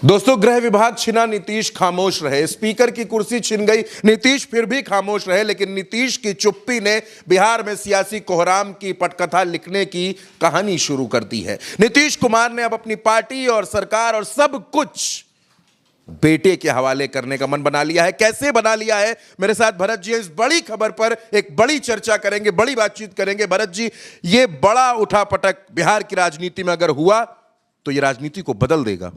दोस्तों, गृह विभाग छिना, नीतीश खामोश रहे। स्पीकर की कुर्सी छिन गई, नीतीश फिर भी खामोश रहे। लेकिन नीतीश की चुप्पी ने बिहार में सियासी कोहराम की पटकथा लिखने की कहानी शुरू कर दी है। नीतीश कुमार ने अब अपनी पार्टी और सरकार और सब कुछ बेटे के हवाले करने का मन बना लिया है। कैसे बना लिया है, मेरे साथ भरत जी इस बड़ी खबर पर एक बड़ी चर्चा करेंगे, बड़ी बातचीत करेंगे। भरत जी, ये बड़ा उठापटक बिहार की राजनीति में अगर हुआ तो ये राजनीति को बदल देगा।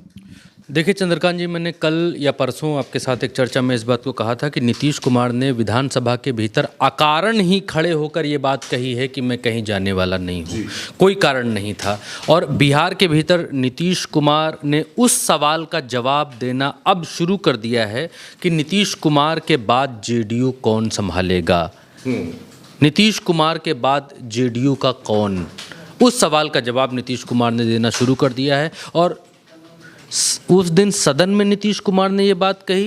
देखिए चंद्रकांत जी, मैंने कल या परसों आपके साथ एक चर्चा में इस बात को कहा था कि नीतीश कुमार ने विधानसभा के भीतर अकारण ही खड़े होकर ये बात कही है कि मैं कहीं जाने वाला नहीं हूँ, कोई कारण नहीं था। और बिहार के भीतर नीतीश कुमार ने उस सवाल का जवाब देना अब शुरू कर दिया है कि नीतीश कुमार के बाद जेडीयू कौन संभालेगा, नीतीश कुमार के बाद जेडीयू का कौन, उस सवाल का जवाब नीतीश कुमार ने देना शुरू कर दिया है। और उस दिन सदन में नीतीश कुमार ने ये बात कही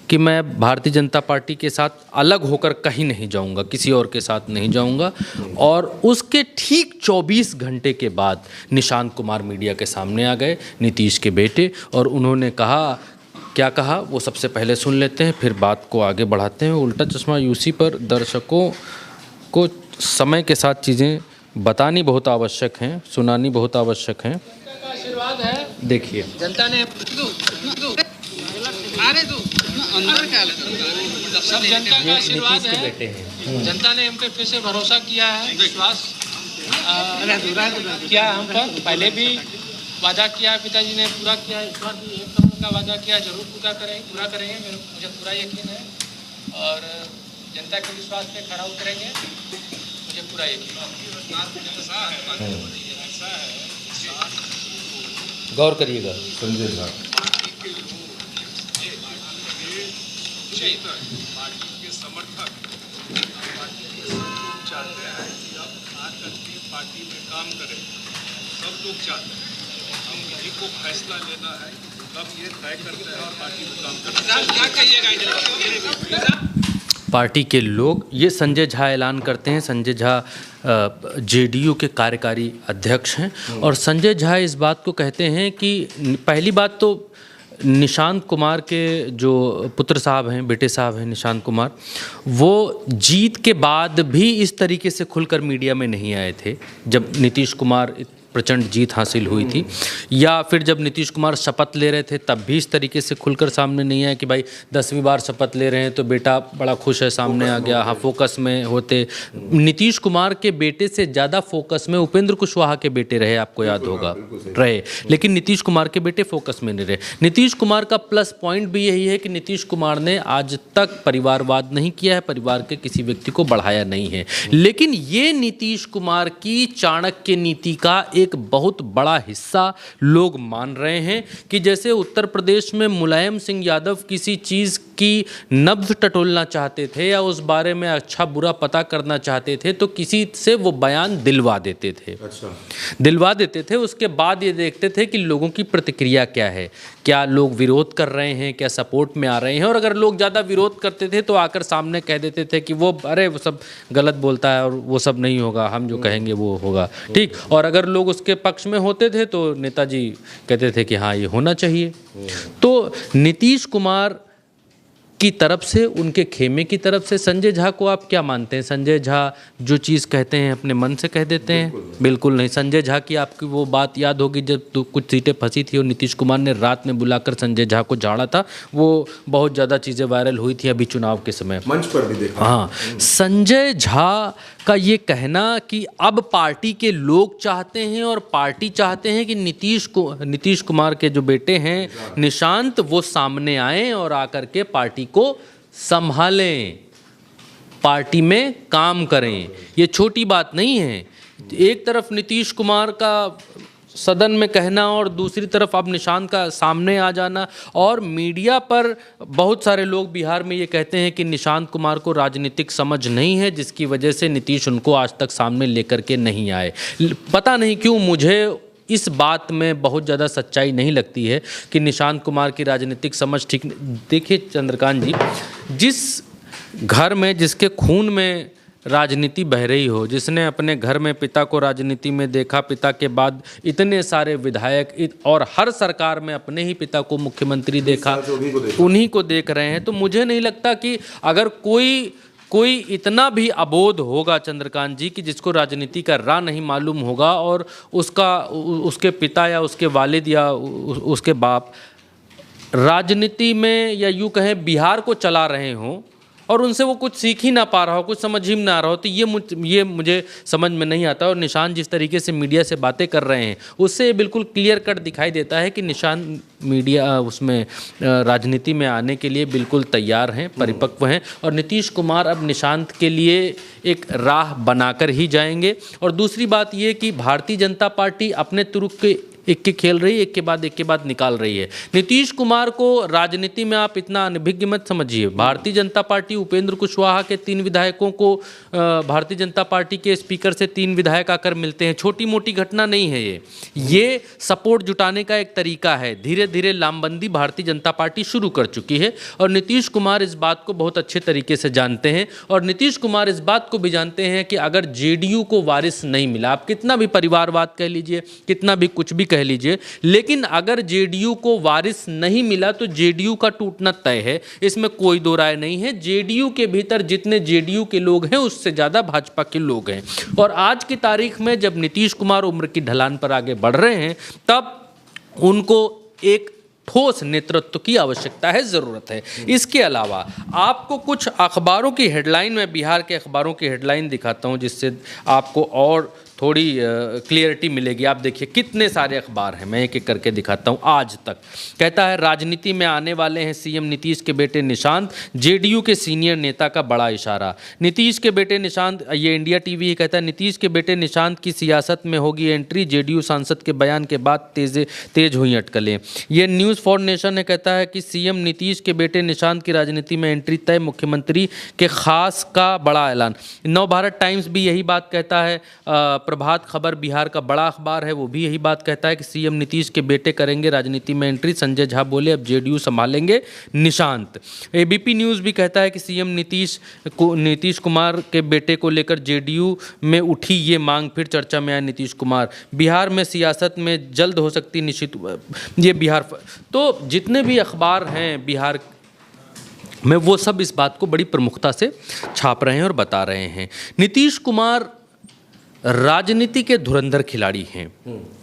कि मैं भारतीय जनता पार्टी के साथ अलग होकर कहीं नहीं जाऊंगा, किसी और के साथ नहीं जाऊंगा। और उसके ठीक 24 घंटे के बाद निशांत कुमार मीडिया के सामने आ गए, नीतीश के बेटे, और उन्होंने कहा, क्या कहा वो सबसे पहले सुन लेते हैं, फिर बात को आगे बढ़ाते हैं। उल्टा चश्मा यूसी पर दर्शकों को समय के साथ चीज़ें बतानी बहुत आवश्यक हैं, सुनानी बहुत आवश्यक हैं। आशीर्वाद है, देखिए जनता ने सब जनता का आशीर्वाद है। जनता ने हम पे फिर से भरोसा किया है, विश्वास किया हम पर। पहले भी वादा किया, पिताजी ने पूरा किया। इस बार भी 1 करोड़ का वादा किया, जरूर पूरा करेंगे, मुझे पूरा यकीन है। और जनता के विश्वास पे खरा उतरेंगे, मुझे पूरा यकीन है। गौर करिएगा संजय झा, पार्टी के समर्थक चाहते हैं कि अब आकर के पार्टी में काम करें। सब लोग चाहते हैं, हम यही को फैसला लेना है, तब ये तय करते हैं और पार्टी में काम करते हैं। क्या कहिएगा? पार्टी के लोग, ये संजय झा ऐलान करते हैं। संजय झा जेडीयू के कार्यकारी अध्यक्ष हैं। और संजय झा इस बात को कहते हैं कि पहली बात तो निशांत कुमार के जो पुत्र साहब हैं, बेटे साहब हैं निशांत कुमार, वो जीत के बाद भी इस तरीके से खुलकर मीडिया में नहीं आए थे जब नीतीश कुमार प्रचंड जीत हासिल हुई थी, या फिर जब नीतीश कुमार शपथ ले रहे थे तब भी इस तरीके से खुलकर सामने नहीं आया कि भाई 10वीं बार शपथ ले रहे हैं तो बेटा बड़ा खुश है, सामने आ गया। हाँ, फोकस में होते। नीतीश कुमार के बेटे से ज़्यादा फोकस में उपेंद्र कुशवाहा के बेटे रहे, आपको याद होगा, रहे। लेकिन नीतीश कुमार के बेटे फोकस में नहीं रहे। नीतीश कुमार का प्लस पॉइंट भी यही है कि नीतीश कुमार ने आज तक परिवारवाद नहीं किया है, परिवार के किसी व्यक्ति को बढ़ाया नहीं है। लेकिन ये नीतीश कुमार की चाणक्य नीति का एक बहुत बड़ा हिस्सा लोग मान रहे हैं कि जैसे उत्तर प्रदेश में मुलायम सिंह यादव किसी चीज़ की नब्ज टटोलना चाहते थे या उस बारे में अच्छा बुरा पता करना चाहते थे तो किसी से वो बयान दिलवा देते थे। दिलवा देते थे, उसके बाद ये देखते थे कि लोगों की प्रतिक्रिया क्या है, क्या लोग विरोध कर रहे हैं, क्या सपोर्ट में आ रहे हैं। और अगर लोग ज़्यादा विरोध करते थे तो आकर सामने कह देते थे कि वो अरे वो सब गलत बोलता है और वो सब नहीं होगा, हम जो कहेंगे वो होगा, ठीक। और अगर लोग उसके पक्ष में होते थे तो नेताजी कहते थे कि हाँ ये होना चाहिए। तो नीतीश कुमार की तरफ से, उनके खेमे की तरफ से, संजय झा को आप क्या मानते हैं? संजय झा जो चीज़ कहते हैं अपने मन से कह देते हैं? बिल्कुल नहीं। संजय झा की आपकी वो बात याद होगी जब तो कुछ सीटें फंसी थी और नीतीश कुमार ने रात में बुलाकर संजय झा को झाड़ा था, वो बहुत ज़्यादा चीज़ें वायरल हुई थी अभी चुनाव के समय, मंच पर भी देखा। हाँ, संजय झा का ये कहना कि अब पार्टी के लोग चाहते हैं और पार्टी चाहते हैं कि नीतीश कुमार के जो बेटे हैं निशांत, वो सामने आएं और आकर के पार्टी को संभालें, पार्टी में काम करें, ये छोटी बात नहीं है। एक तरफ नीतीश कुमार का सदन में कहना और दूसरी तरफ अब निशांत का सामने आ जाना। और मीडिया पर बहुत सारे लोग बिहार में ये कहते हैं कि निशांत कुमार को राजनीतिक समझ नहीं है, जिसकी वजह से नीतीश उनको आज तक सामने लेकर के नहीं आए। पता नहीं क्यों मुझे इस बात में बहुत ज़्यादा सच्चाई नहीं लगती है कि निशांत कुमार की राजनीतिक समझ ठीक। देखिए चंद्रकांत जी, जिस घर में, जिसके खून में राजनीति बह रही हो, जिसने अपने घर में पिता को राजनीति में देखा, पिता के बाद इतने सारे विधायक और हर सरकार में अपने ही पिता को मुख्यमंत्री देखा, उन्हीं को देख रहे हैं। तो मुझे नहीं लगता कि अगर कोई इतना भी अबोध होगा चंद्रकांत जी कि जिसको राजनीति का राह नहीं मालूम होगा और उसके पिता या उसके वालिद या उसके बाप राजनीति में या यूँ कहें बिहार को चला रहे हों और उनसे वो कुछ सीख ही ना पा रहा हो, कुछ समझ ही ना रहा हो, तो ये मुझे समझ में नहीं आता। और निशान जिस तरीके से मीडिया से बातें कर रहे हैं उससे बिल्कुल क्लियर कट दिखाई देता है कि निशान मीडिया उसमें राजनीति में आने के लिए बिल्कुल तैयार हैं, परिपक्व हैं। और नीतीश कुमार अब निशांत के लिए एक राह बनाकर ही जाएंगे। और दूसरी बात ये कि भारतीय जनता पार्टी अपने तुरुक के एक खेल रही है, एक के बाद निकाल रही है। नीतीश कुमार को राजनीति में आप इतना अनभिज्ञ मत समझिए। भारतीय जनता पार्टी उपेंद्र कुशवाहा के 3 विधायकों को भारतीय जनता पार्टी के स्पीकर से 3 विधायक आकर मिलते हैं, छोटी मोटी घटना नहीं है ये सपोर्ट जुटाने का एक तरीका है। धीरे धीरे लामबंदी भारतीय जनता पार्टी शुरू कर चुकी है और नीतीश कुमार इस बात को बहुत अच्छे तरीके से जानते हैं। और नीतीश कुमार इस बात को भी जानते हैं कि अगर जेडीयू को वारिस नहीं मिला, आप कितना भी परिवारवाद कह लीजिए, कितना भी कुछ भी कह लीजिए, लेकिन अगर जेडीयू को वारिस नहीं मिला तो जेडीयू का टूटना तय है, इसमें कोई दो राय नहीं है। जेडीयू के भीतर जितने जेडीयू के लोग हैं उससे ज़्यादा भाजपा के लोग हैं। और आज की तारीख में जब नीतीश कुमार उम्र की ढलान पर आगे बढ़ रहे हैं तब उनको एक ठोस नेतृत्व की आवश्यकता है, ज़रूरत है। इसके अलावा आपको कुछ अखबारों की हेडलाइन, मैं बिहार के अखबारों की हेडलाइन दिखाता हूं जिससे आपको और थोड़ी क्लियरिटी मिलेगी। आप देखिए कितने सारे अखबार हैं, मैं एक एक करके दिखाता हूं। आज तक कहता है राजनीति में आने वाले हैं सीएम नीतीश के बेटे निशांत, जेडीयू के सीनियर नेता का बड़ा इशारा। नीतीश के बेटे निशांत, ये इंडिया टीवी ही कहता है, नीतीश के बेटे निशांत की सियासत में होगी एंट्री, जेडीयू सांसद के बयान के बाद तेज हुई अटकलें। ये न्यूज़ फॉर नेशन है, कहता है कि सीएम नीतीश के बेटे निशांत की राजनीति में एंट्री तय, मुख्यमंत्री के खास का बड़ा ऐलान। नवभारत टाइम्स भी यही बात कहता है। प्रभात खबर बिहार का बड़ा अखबार है, वो भी यही बात कहता है कि सीएम नीतीश के बेटे करेंगे राजनीति में एंट्री। संजय झा बोले अब जेडीयू संभालेंगे निशांत। एबीपी न्यूज़ भी कहता है कि सीएम नीतीश कुमार के बेटे को लेकर जेडीयू में उठी ये मांग, फिर चर्चा में आए नीतीश कुमार। बिहार में सियासत में जल्द हो सकती निश्चित, ये बिहार। तो जितने भी अखबार हैं बिहार में वो सब इस बात को बड़ी प्रमुखता से छाप रहे हैं और बता रहे हैं। नीतीश कुमार राजनीति के धुरंधर खिलाड़ी हैं।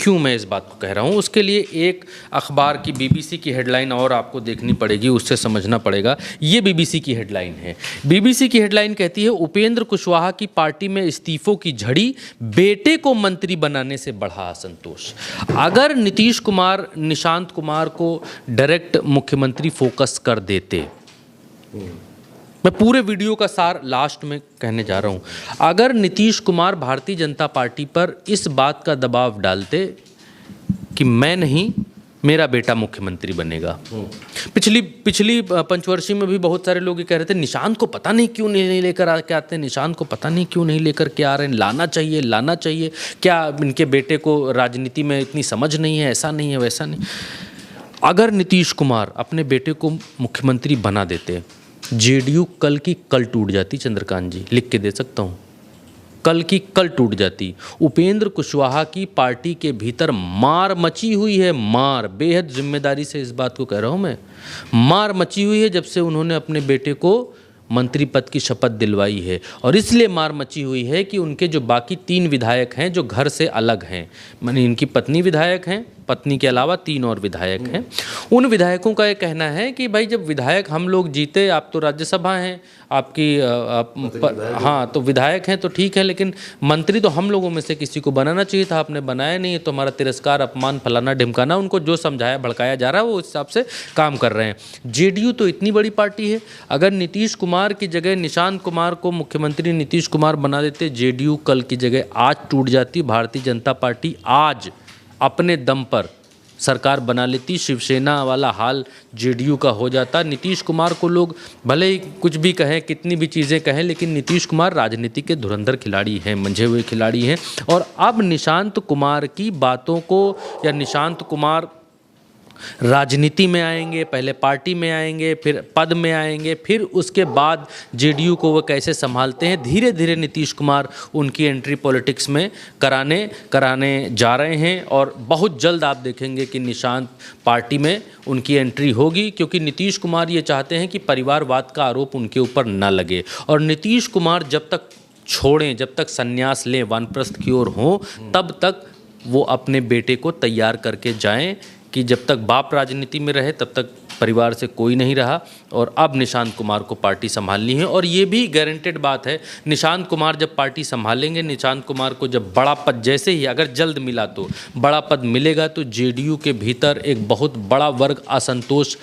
क्यों मैं इस बात को कह रहा हूँ, उसके लिए एक अखबार की बीबीसी की हेडलाइन और आपको देखनी पड़ेगी, उससे समझना पड़ेगा। ये बीबीसी की हेडलाइन है। बीबीसी की हेडलाइन कहती है उपेंद्र कुशवाहा की पार्टी में इस्तीफों की झड़ी, बेटे को मंत्री बनाने से बढ़ा असंतोष। अगर नीतीश कुमार निशांत कुमार को डायरेक्ट मुख्यमंत्री फोकस कर देते, मैं पूरे वीडियो का सार लास्ट में कहने जा रहा हूं, अगर नीतीश कुमार भारतीय जनता पार्टी पर इस बात का दबाव डालते कि मैं नहीं, मेरा बेटा मुख्यमंत्री बनेगा। पिछली पंचवर्षीय में भी बहुत सारे लोग ये कह रहे थे निशांत को पता नहीं क्यों नहीं लेकर के आते, निशांत को पता नहीं क्यों नहीं लेकर के आ रहे हैं, लाना चाहिए, क्या इनके बेटे को राजनीति में इतनी समझ नहीं है, ऐसा नहीं है, वैसा नहीं। अगर नीतीश कुमार अपने बेटे को मुख्यमंत्री बना देते, जेडीयू कल की कल टूट जाती। चंद्रकांत जी, लिख के दे सकता हूँ, कल की कल टूट जाती। उपेंद्र कुशवाहा की पार्टी के भीतर मार मची हुई है, मार, बेहद जिम्मेदारी से इस बात को कह रहा हूँ मैं, मार मची हुई है जब से उन्होंने अपने बेटे को मंत्री पद की शपथ दिलवाई है। और इसलिए मार मची हुई है कि उनके जो बाकी 3 विधायक हैं जो घर से अलग हैं, माने इनकी पत्नी विधायक हैं, पत्नी के अलावा 3 और विधायक हैं, उन विधायकों का ये कहना है कि भाई जब विधायक हम लोग जीते, आप तो राज्यसभा हैं आपकी, हाँ तो विधायक हैं तो ठीक है, लेकिन मंत्री तो हम लोगों में से किसी को बनाना चाहिए था, आपने बनाया नहीं, तो हमारा तिरस्कार, अपमान, फलाना ढिमकाना, उनको जो समझाया भड़काया जा रहा है वो उस हिसाब से काम कर रहे हैं। जेडीयू तो इतनी बड़ी पार्टी है, अगर नीतीश कुमार की जगह निशांत कुमार को मुख्यमंत्री नीतीश कुमार बना देते, जेडीयू कल की जगह आज टूट जाती। भारतीय जनता पार्टी आज अपने दम पर सरकार बना लेती, शिवसेना वाला हाल जेडीयू का हो जाता। नीतीश कुमार को लोग भले ही कुछ भी कहें, कितनी भी चीज़ें कहें, लेकिन नीतीश कुमार राजनीति के धुरंधर खिलाड़ी हैं, मंझे हुए खिलाड़ी हैं। और अब निशांत कुमार की बातों को या निशांत कुमार राजनीति में आएंगे, पहले पार्टी में आएंगे, फिर पद में आएंगे, फिर उसके बाद जेडीयू को वो कैसे संभालते हैं। धीरे धीरे नीतीश कुमार उनकी एंट्री पॉलिटिक्स में कराने जा रहे हैं और बहुत जल्द आप देखेंगे कि निशांत पार्टी में उनकी एंट्री होगी, क्योंकि नीतीश कुमार ये चाहते हैं कि परिवारवाद का आरोप उनके ऊपर न लगे। और नीतीश कुमार जब तक छोड़ें, जब तक संन्यास लें, वानप्रस्थ की ओर हों, तब तक वो अपने बेटे को तैयार करके जाएं कि जब तक बाप राजनीति में रहे तब तक परिवार से कोई नहीं रहा। और अब निशांत कुमार को पार्टी संभालनी है और ये भी गारंटेड बात है, निशांत कुमार जब पार्टी संभालेंगे, निशांत कुमार को जब बड़ा पद, जैसे ही अगर जल्द मिला तो बड़ा पद मिलेगा, तो जेडीयू के भीतर एक बहुत बड़ा वर्ग असंतोष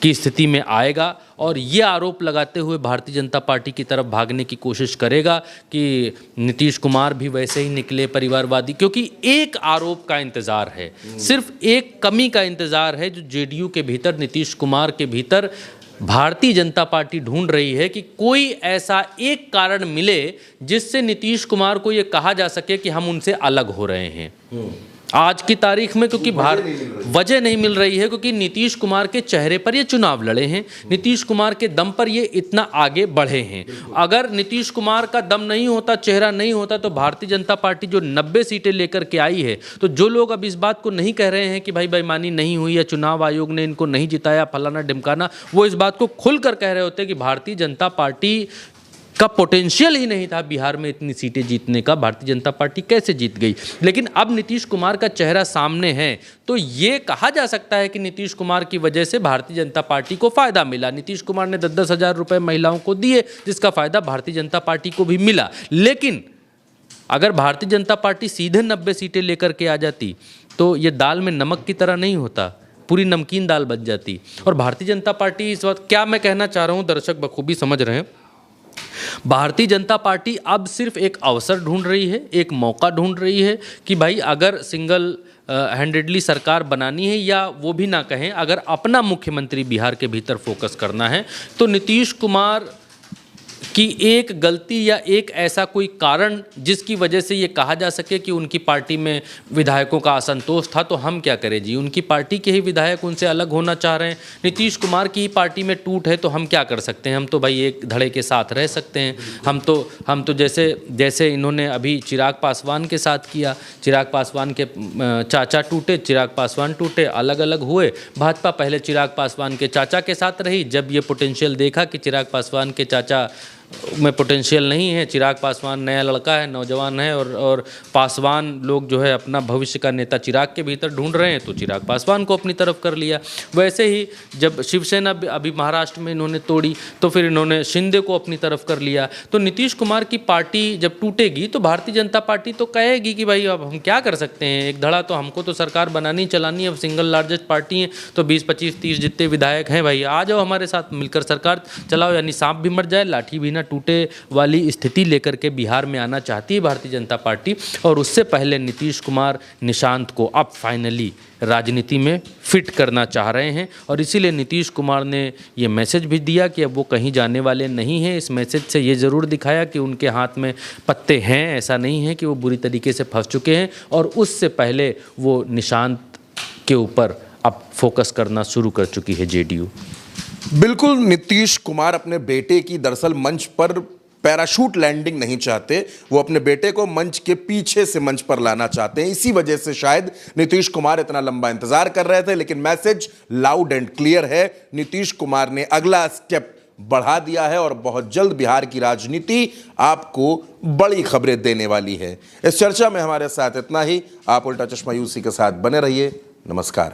की स्थिति में आएगा और ये आरोप लगाते हुए भारतीय जनता पार्टी की तरफ भागने की कोशिश करेगा कि नीतीश कुमार भी वैसे ही निकले परिवारवादी। क्योंकि एक आरोप का इंतज़ार है, सिर्फ एक कमी का इंतज़ार है जो जेडीयू के भीतर, नीतीश कुमार के भीतर भारतीय जनता पार्टी ढूंढ रही है कि कोई ऐसा एक कारण मिले जिससे नीतीश कुमार को ये कहा जा सके कि हम उनसे अलग हो रहे हैं आज की तारीख में। क्योंकि वजह नहीं मिल रही है, क्योंकि नीतीश कुमार के चेहरे पर ये चुनाव लड़े हैं, नीतीश कुमार के दम पर ये इतना आगे बढ़े हैं। अगर नीतीश कुमार का दम नहीं होता, चेहरा नहीं होता, तो भारतीय जनता पार्टी जो 90 सीटें लेकर के आई है, तो जो लोग अब इस बात को नहीं कह रहे हैं कि भाई बेईमानी नहीं हुई या चुनाव आयोग ने इनको नहीं जिताया, फलाना ढिमकाना, वो इस बात को खुलकर कह रहे होते हैं कि भारतीय जनता पार्टी का पोटेंशियल ही नहीं था बिहार में इतनी सीटें जीतने का, भारतीय जनता पार्टी कैसे जीत गई। लेकिन अब नीतीश कुमार का चेहरा सामने है, तो ये कहा जा सकता है कि नीतीश कुमार की वजह से भारतीय जनता पार्टी को फ़ायदा मिला। नीतीश कुमार ने 10-10 हज़ार रुपये महिलाओं को दिए, जिसका फ़ायदा भारतीय जनता पार्टी को भी मिला। लेकिन अगर भारतीय जनता पार्टी सीधे 90 सीटें लेकर के आ जाती तो ये दाल में नमक की तरह नहीं होता, पूरी नमकीन दाल बच जाती। और भारतीय जनता पार्टी इस वक्त, क्या मैं कहना चाह रहा हूँ दर्शक बखूबी समझ रहे हैं, भारतीय जनता पार्टी अब सिर्फ एक अवसर ढूंढ रही है, एक मौका ढूंढ रही है कि भाई अगर सिंगल हैंडेडली सरकार बनानी है, या वो भी ना कहें, अगर अपना मुख्यमंत्री बिहार के भीतर फोकस करना है, तो नीतीश कुमार कि एक गलती या एक ऐसा कोई कारण जिसकी वजह से ये कहा जा सके कि उनकी पार्टी में विधायकों का असंतोष था, तो हम क्या करें जी, उनकी पार्टी के ही विधायक उनसे अलग होना चाह रहे हैं, नीतीश कुमार की ही पार्टी में टूट है, तो हम क्या कर सकते हैं, हम तो भाई एक धड़े के साथ रह सकते हैं। हम तो जैसे इन्होंने अभी चिराग पासवान के साथ किया, चिराग पासवान के चाचा टूटे, चिराग पासवान टूटे, अलग अलग हुए। भाजपा पहले चिराग पासवान के चाचा के साथ रही, जब ये पोटेंशियल देखा कि चिराग पासवान के चाचा में पोटेंशियल नहीं है, चिराग पासवान नया लड़का है, नौजवान है, और पासवान लोग जो है अपना भविष्य का नेता चिराग के भीतर ढूंढ रहे हैं, तो चिराग पासवान को अपनी तरफ कर लिया। वैसे ही जब शिवसेना अभी महाराष्ट्र में इन्होंने तोड़ी, तो फिर इन्होंने शिंदे को अपनी तरफ कर लिया। तो नीतीश कुमार की पार्टी जब टूटेगी तो भारतीय जनता पार्टी तो कहेगी कि भाई अब हम क्या कर सकते हैं, एक धड़ा तो हमको तो सरकार बनानी चलानी है, अब सिंगल लार्जेस्ट पार्टी है, तो 20, 25, 30 जितने विधायक हैं भाई आ जाओ हमारे साथ मिलकर सरकार चलाओ, यानी सांप भी मर जाए लाठी भी ना टूटे वाली स्थिति लेकर के बिहार में आना चाहती है भारतीय जनता पार्टी। और उससे पहले नीतीश कुमार निशांत को अब फाइनली राजनीति में फिट करना चाह रहे हैं, और इसीलिए नीतीश कुमार ने ये मैसेज भी दिया कि अब वो कहीं जाने वाले नहीं हैं। इस मैसेज से ये ज़रूर दिखाया कि उनके हाथ में पत्ते हैं, ऐसा नहीं है कि वो बुरी तरीके से फंस चुके हैं। और उससे पहले वो निशांत के ऊपर अब फोकस करना शुरू कर चुकी है जेडीयू। बिल्कुल, नीतीश कुमार अपने बेटे की दरअसल मंच पर पैराशूट लैंडिंग नहीं चाहते, वो अपने बेटे को मंच के पीछे से मंच पर लाना चाहते हैं। इसी वजह से शायद नीतीश कुमार इतना लंबा इंतजार कर रहे थे, लेकिन मैसेज लाउड एंड क्लियर है, नीतीश कुमार ने अगला स्टेप बढ़ा दिया है और बहुत जल्द बिहार की राजनीति आपको बड़ी खबरें देने वाली है। इस चर्चा में हमारे साथ इतना ही। आप उल्टा चश्मा यूसी के साथ बने रहिए। नमस्कार।